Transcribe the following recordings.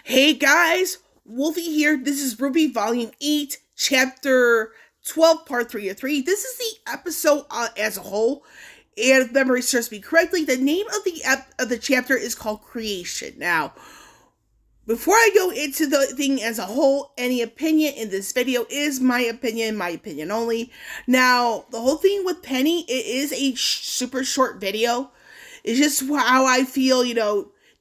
Hey guys, Wolfie here. This is RWBY Volume 8, Chapter 12, Part 3 of 3. This is the episode as a whole, and if memory serves me correctly, the name of the chapter is called Creation. Now, before I go into the thing as a whole, any opinion in this video is my opinion only. Now, the whole thing with Penny, it is a super short video. It's just how I feel,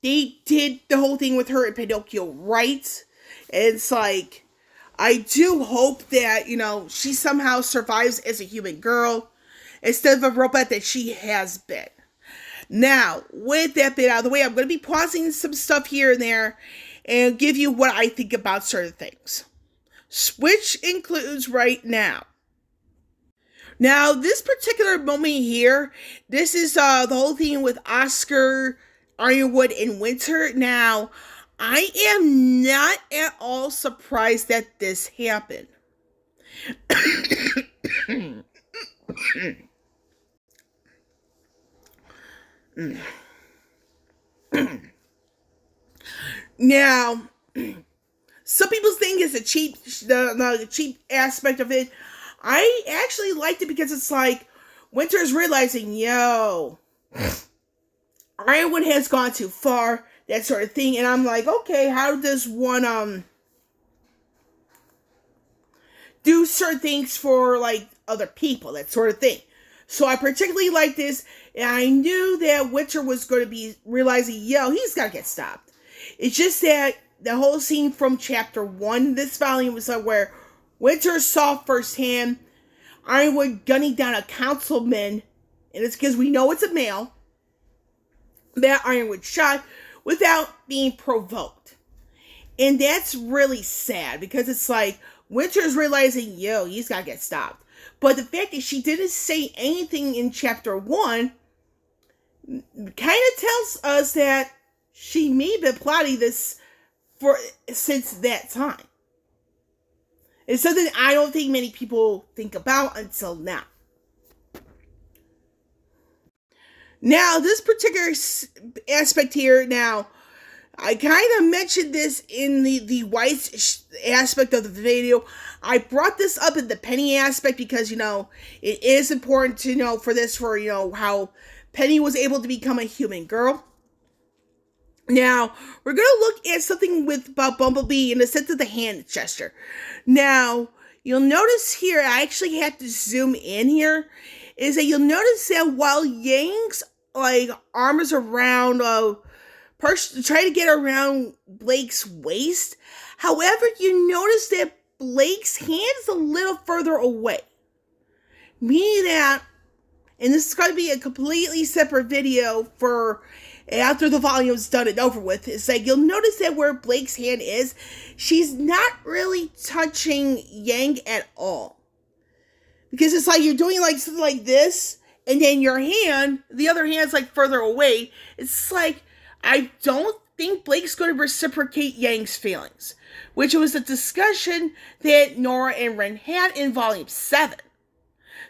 they did the whole thing with her and Pinocchio right. And it's like, I do hope that, she somehow survives as a human girl instead of a robot that she has been. Now, with that bit out of the way, I'm going to be pausing some stuff here and there and give you what I think about certain things, which includes right now. Now, this particular moment here, this is the whole thing with Oscar, Ironwood, and Winter. Now, I am not at all surprised that this happened. Now, some people think it's the cheap aspect of it. I actually liked it because it's like Winter's realizing, Ironwood has gone too far, that sort of thing, and I'm like, okay, how does one do certain things for like other people, that sort of thing. So I particularly like this, and I knew that Winter was going to be realizing, he's got to get stopped. It's just that the whole scene from chapter 1, this volume, was where Winter saw firsthand Ironwood gunning down a councilman, and it's because we know it's a male, that Ironwood shot without being provoked. And that's really sad, because it's like, Winter's realizing, he's got to get stopped. But the fact that she didn't say anything in chapter 1 kind of tells us that she may have been plotting this since that time. It's something I don't think many people think about until now. Now, this particular aspect here, now, I kind of mentioned this in the Weiss aspect of the video. I brought this up in the Penny aspect because, it is important to know for how Penny was able to become a human girl. Now, we're going to look at something about Bumblebee in the sense of the hand gesture. Now, you'll notice here, I actually had to zoom in here, is that you'll notice that while Yang's, arm is around, trying to get around Blake's waist, however, you notice that Blake's hand is a little further away. Meaning that, and this is going to be a completely separate video for after the volume's done and over with, it's like you'll notice that where Blake's hand is, she's not really touching Yang at all. Because it's like you're doing something like this, and then your hand, the other hand's further away. It's like, I don't think Blake's going to reciprocate Yang's feelings, which was a discussion that Nora and Ren had in Volume 7.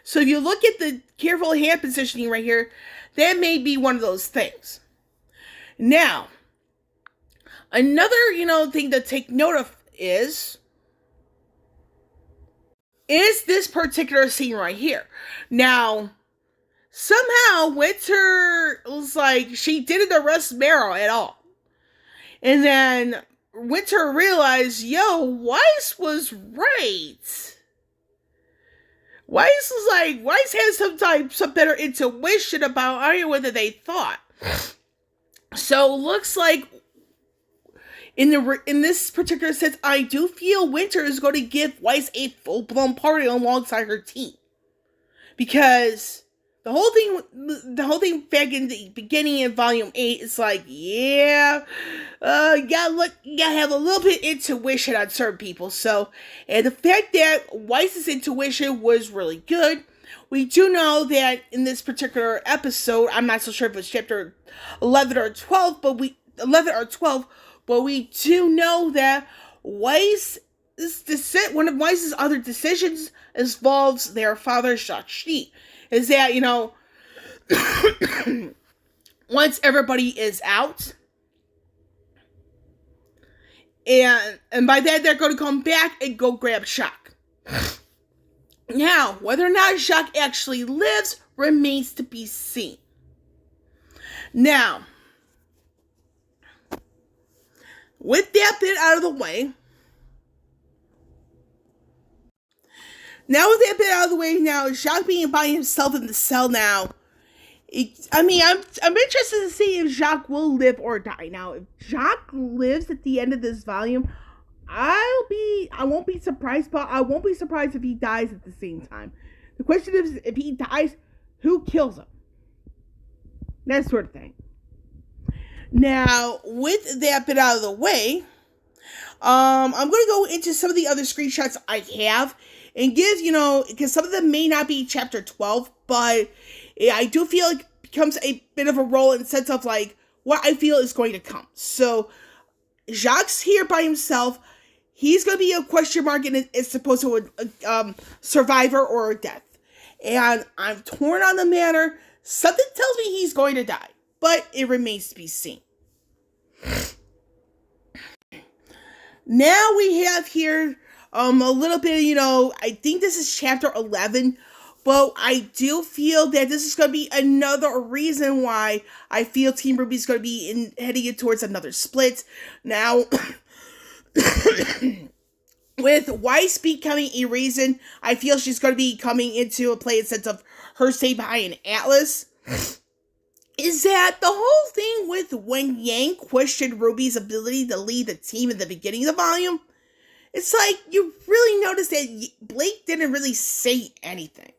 So if you look at the careful hand positioning right here, that may be one of those things. Now, another, thing to take note of is this particular scene right here. Now, somehow Winter was she didn't arrest Marrow at all. And then Winter realized, Weiss was right. Weiss was Weiss has some better intuition about Ironwood than they thought. So looks like in this particular sense, I do feel Winter is going to give Weiss a full-blown party alongside her team. Because the whole thing back in the beginning of Volume 8 is you gotta have a little bit of intuition on certain people. So, and the fact that Weiss's intuition was really good, we do know that in this particular episode, I'm not so sure if it's chapter 11 or 12, but we do know that one of Weiss's other decisions involves their father, Shang-Chi. Is that, once everybody is out, And by that, they're going to come back and go grab Jacques. Now, whether or not Jacques actually lives remains to be seen. Now, with that bit out of the way, now Jacques being by himself in the cell now, I'm interested to see if Jacques will live or die. Now, if Jacques lives at the end of this volume, I won't be surprised, but I won't be surprised if he dies at the same time. The question is, if he dies, who kills him? That sort of thing. Now, with that bit out of the way, I'm going to go into some of the other screenshots I have and give, because some of them may not be chapter 12, but I do feel it becomes a bit of a role in the sense of, what I feel is going to come. So, Jacques here by himself. He's going to be a question mark, and it's supposed to a survivor or a death. And I'm torn on the matter. Something tells me he's going to die, but it remains to be seen. Now we have here a little bit, I think this is chapter 11, but I do feel that this is going to be another reason why I feel Team RWBY is going to be heading it towards another split. Now, with Weiss becoming a reason, I feel she's going to be coming into a play in sense of her staying behind an Atlas. Is that the whole thing with when Yang questioned RWBY's ability to lead the team in the beginning of the volume? It's like you really notice that Blake didn't really say anything.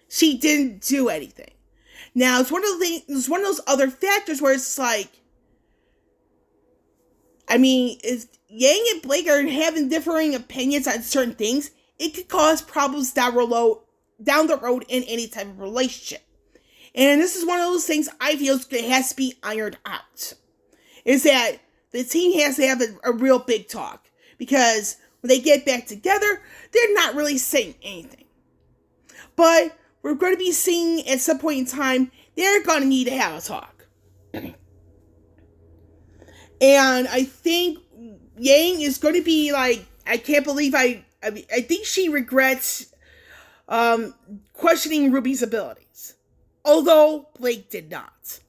She didn't do anything. Now, it's one of those other factors where it's like, if Yang and Blake are having differing opinions on certain things, it could cause problems down the road in any type of relationship. And this is one of those things I feel has to be ironed out. Is that the team has to have a real big talk. Because when they get back together, they're not really saying anything. But we're going to be seeing at some point in time, they're going to need to have a talk. And I think Yang is going to be I can't believe I think she regrets questioning RWBY's abilities. Although Blake did not.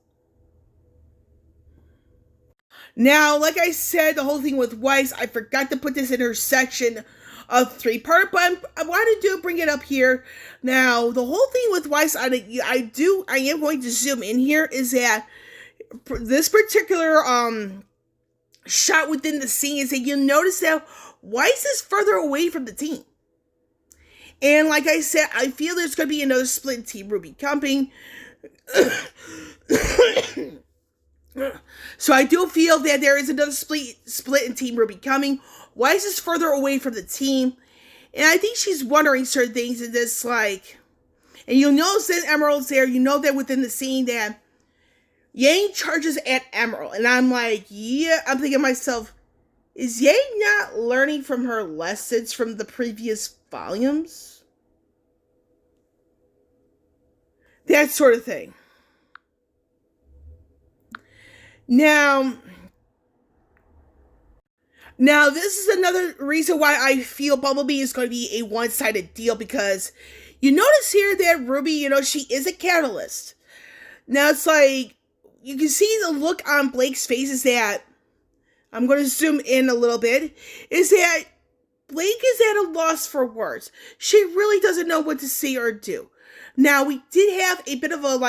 Now, like I said, the whole thing with Weiss, I forgot to put this in her section of 3-part, but I wanted to bring it up here. Now, the whole thing with Weiss, I am going to zoom in here, is that this particular shot within the scene is that you'll notice that Weiss is further away from the team. And like I said, I feel there's going to be another split in Team RWBY coming. So I do feel that there is another split in Team RWBY coming. Weiss is further away from the team. And I think she's wondering certain things in this, and you'll notice that Emerald's there. You know that within the scene that Yang charges at Emerald. And I'm I'm thinking to myself, is Yang not learning from her lessons from the previous volumes? That sort of thing. Now, this is another reason why I feel Bumblebee is going to be a one-sided deal, because you notice here that RWBY, she is a catalyst. Now, it's you can see the look on Blake's face is that, I'm going to zoom in a little bit, is that Blake is at a loss for words. She really doesn't know what to say or do. Now, we did have a bit of a,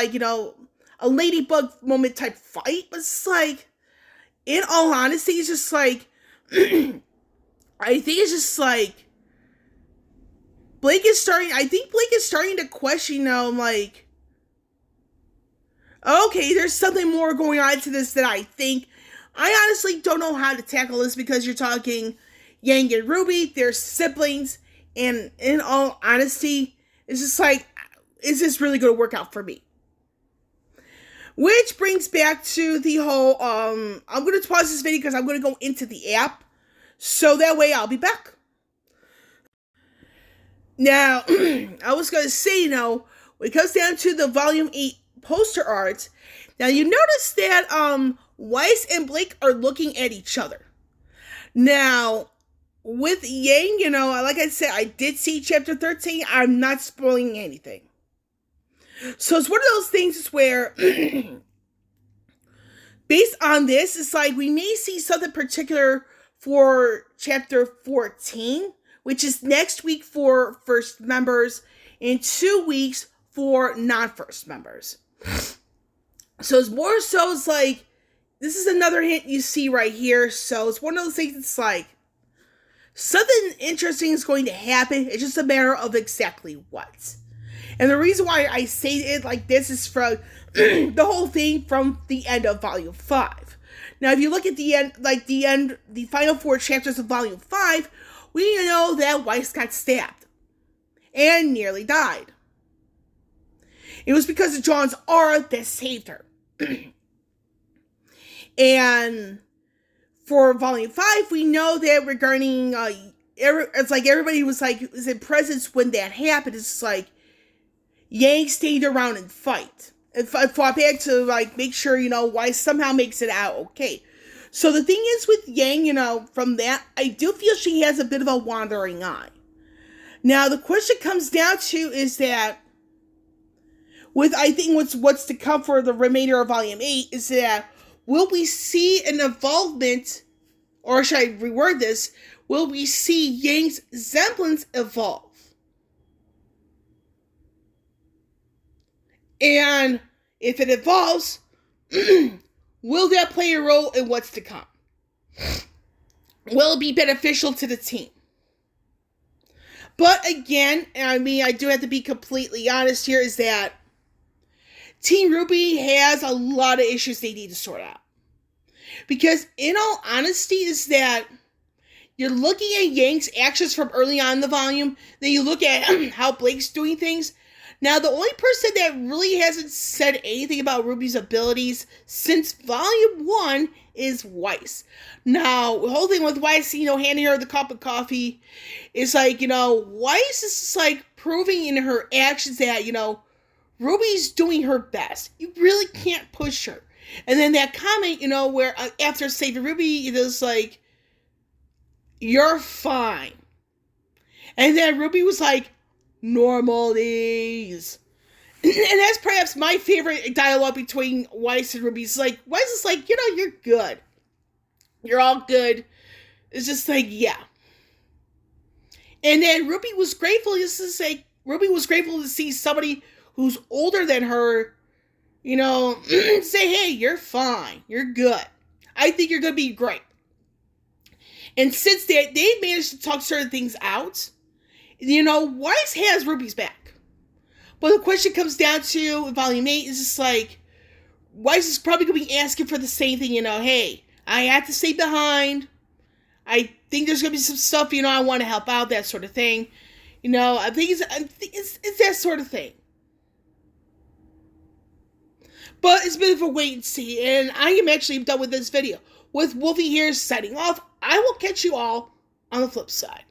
a ladybug moment type fight, but it's in all honesty, it's just I think it's just Blake is starting to question now. I'm okay, there's something more going on to this than I think. I honestly don't know how to tackle this, because you're talking Yang and RWBY, they're siblings, and in all honesty, it's just is this really going to work out for me? Which brings back to the whole, I'm going to pause this video because I'm going to go into the app, so that way I'll be back. Now, I was going to say, when it comes down to the Volume 8 poster art, now you notice that Weiss and Blake are looking at each other. Now, with Yang, like I said, I did see chapter 13. I'm not spoiling anything. So it's one of those things where, based on this, it's like we may see something particular for chapter 14, which is next week for first members, and 2 weeks for non-first members. So it's more so, it's like, this is another hint you see right here. So it's one of those things, it's like, something interesting is going to happen. It's just a matter of exactly what. And the reason why I say it like this is from the whole thing from the end of Volume 5. Now, if you look at the end, the final 4 chapters of Volume 5, we know that Weiss got stabbed and nearly died. It was because of John's aura that saved her. And for Volume 5, we know that regarding, it's like everybody was in presence when that happened. It's like, Yang stayed around and fight. And fought back to, make sure, Weiss somehow makes it out okay. So the thing is with Yang, from that, I do feel she has a bit of a wandering eye. Now, the question comes down to is that, with, I think, what's to come for the remainder of Volume 8, is that, will we see an involvement, or should I reword this, will we see Yang's semblance evolve? And if it evolves, will that play a role in what's to come? Will it be beneficial to the team? But again, I do have to be completely honest here, is that Team RWBY has a lot of issues they need to sort out. Because in all honesty, is that you're looking at Yang's actions from early on in the volume, then you look at how Blake's doing things. Now, the only person that really hasn't said anything about RWBY's abilities since Volume 1 is Weiss. Now, the whole thing with Weiss, handing her the cup of coffee, is Weiss is just proving in her actions that, RWBY's doing her best. You really can't push her. And then that comment, where after saving RWBY, it is like, you're fine. And then RWBY was like, normal days. And that's perhaps my favorite dialogue between Weiss and RWBY. It's like, Weiss is like, you're good. You're all good. It's just like, yeah. And then RWBY was grateful, RWBY was grateful to see somebody who's older than her, say, hey, you're fine. You're good. I think you're going to be great. And since they managed to talk certain things out, Weiss has RWBY's back. But the question comes down to, in Volume 8, is just Weiss is probably going to be asking for the same thing, hey, I have to stay behind. I think there's going to be some stuff, I want to help out, that sort of thing. I think it's that sort of thing. But it's a bit of a wait and see, and I am actually done with this video. With Wolfie here signing off, I will catch you all on the flip side.